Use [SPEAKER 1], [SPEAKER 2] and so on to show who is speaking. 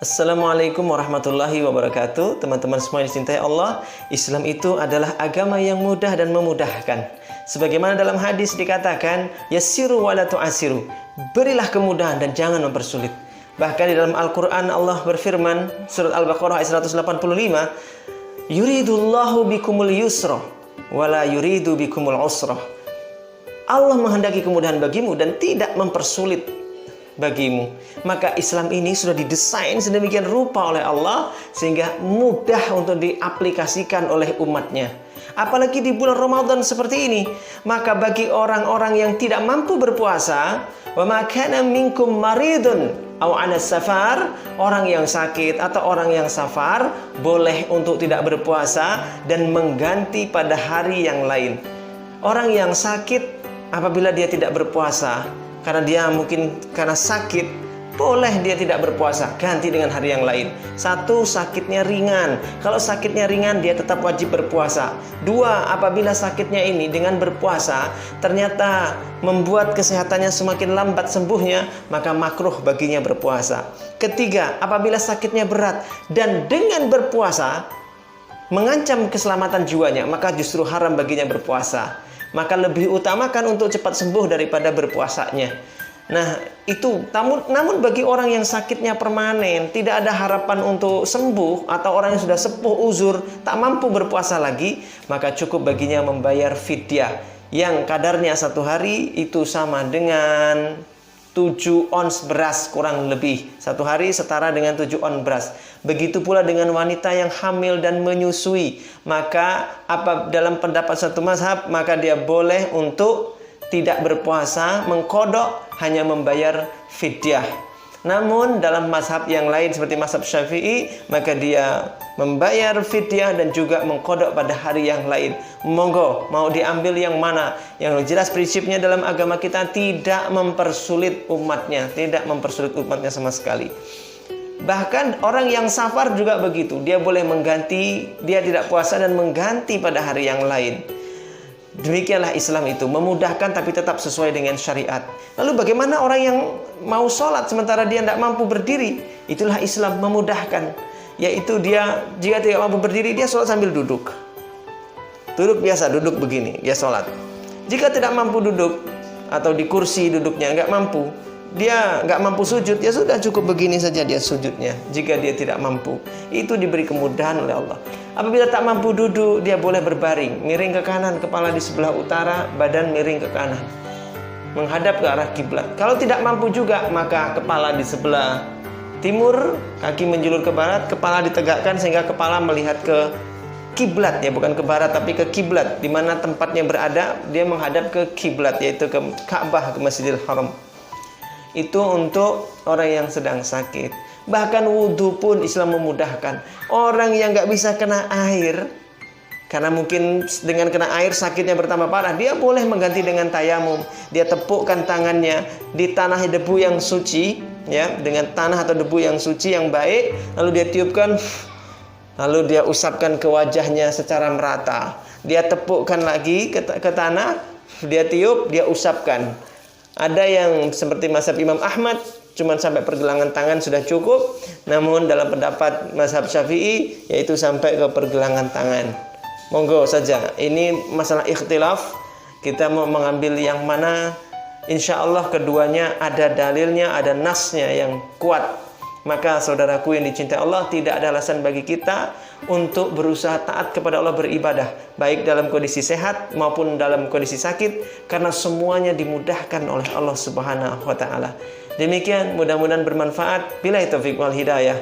[SPEAKER 1] Assalamualaikum warahmatullahi wabarakatuh. Teman-teman semua yang dicintai Allah, Islam itu adalah agama yang mudah dan memudahkan. Sebagaimana dalam hadis dikatakan, yassiru wa la tu'assiru. Berilah kemudahan dan jangan mempersulit. Bahkan di dalam Al-Quran Allah berfirman, surat Al-Baqarah ayat 185, yuridullahu bikumul yusra wa la yuridu bikumul usra. Allah menghendaki kemudahan bagimu dan tidak mempersulit bagimu. Maka Islam ini sudah didesain sedemikian rupa oleh Allah sehingga mudah untuk diaplikasikan oleh umatnya. Apalagi di bulan Ramadan seperti ini, maka bagi orang-orang yang tidak mampu berpuasa, wa ma kana minkum maridun aw 'ala safar, orang yang sakit atau orang yang safar boleh untuk tidak berpuasa dan mengganti pada hari yang lain. Orang yang sakit apabila dia tidak berpuasa karena dia mungkin karena sakit, boleh dia tidak berpuasa, ganti dengan hari yang lain. Satu, sakitnya ringan. Kalau sakitnya ringan, dia tetap wajib berpuasa. Dua, apabila sakitnya ini dengan berpuasa ternyata membuat kesehatannya semakin lambat sembuhnya, maka makruh baginya berpuasa. Ketiga, apabila sakitnya berat dan dengan berpuasa mengancam keselamatan jiwanya, maka justru haram baginya berpuasa. Maka lebih utamakan untuk cepat sembuh daripada berpuasanya. Nah, itu namun bagi orang yang sakitnya permanen, tidak ada harapan untuk sembuh, atau orang yang sudah sepuh uzur, tak mampu berpuasa lagi, maka cukup baginya membayar fidyah yang kadarnya satu hari itu sama dengan 7 ons beras kurang lebih. Satu hari setara dengan 7 ons beras. Begitu pula dengan wanita yang hamil dan menyusui. Maka dalam pendapat satu mazhab, maka dia boleh untuk tidak berpuasa, mengkodok, hanya membayar fidyah. Namun dalam mazhab yang lain seperti mazhab Syafi'i, maka dia membayar fidyah dan juga mengkodok pada hari yang lain. Monggo, mau diambil yang mana? Yang jelas prinsipnya dalam agama kita tidak mempersulit umatnya, tidak mempersulit umatnya sama sekali. Bahkan orang yang safar juga begitu, dia boleh mengganti, dia tidak puasa dan mengganti pada hari yang lain. Demikianlah Islam itu, memudahkan tapi tetap sesuai dengan syariat. Lalu bagaimana orang yang mau sholat sementara dia tidak mampu berdiri? Itulah Islam, memudahkan. Yaitu dia jika tidak mampu berdiri, dia sholat sambil duduk. Duduk biasa, duduk begini, dia sholat. Jika tidak mampu duduk atau di kursi duduknya nggak mampu, dia nggak mampu sujud, ya sudah cukup begini saja dia sujudnya. Jika dia tidak mampu, itu diberi kemudahan oleh Allah. Apabila tak mampu duduk, dia boleh berbaring, miring ke kanan, kepala di sebelah utara, badan miring ke kanan, menghadap ke arah kiblat. Kalau tidak mampu juga, maka kepala di sebelah timur, kaki menjulur ke barat, kepala ditegakkan sehingga kepala melihat ke kiblat, ya bukan ke barat tapi ke kiblat, di mana tempatnya berada, dia menghadap ke kiblat, yaitu ke Ka'bah, ke Masjidil Haram. Itu untuk orang yang sedang sakit. Bahkan wudhu pun Islam memudahkan. Orang yang nggak bisa kena air, karena mungkin dengan kena air sakitnya bertambah parah, dia boleh mengganti dengan tayamum. Dia tepukkan tangannya di tanah debu yang suci, ya, dengan tanah atau debu yang suci yang baik, lalu dia tiupkan, lalu dia usapkan ke wajahnya secara merata. Dia tepukkan lagi ke tanah, dia tiup, dia usapkan. Ada yang seperti mazhab Imam Ahmad, cuman sampai pergelangan tangan sudah cukup. Namun dalam pendapat mazhab Syafi'i, yaitu sampai ke pergelangan tangan. Monggo saja, ini masalah ikhtilaf. Kita mau mengambil yang mana, insya Allah keduanya ada dalilnya, ada nasnya yang kuat. Maka saudaraku yang dicintai Allah, tidak ada alasan bagi kita untuk berusaha taat kepada Allah, beribadah, baik dalam kondisi sehat maupun dalam kondisi sakit, karena semuanya dimudahkan oleh Allah Subhanahu wa Ta'ala. Demikian, mudah-mudahan bermanfaat. Billahi taufiq wal hidayah.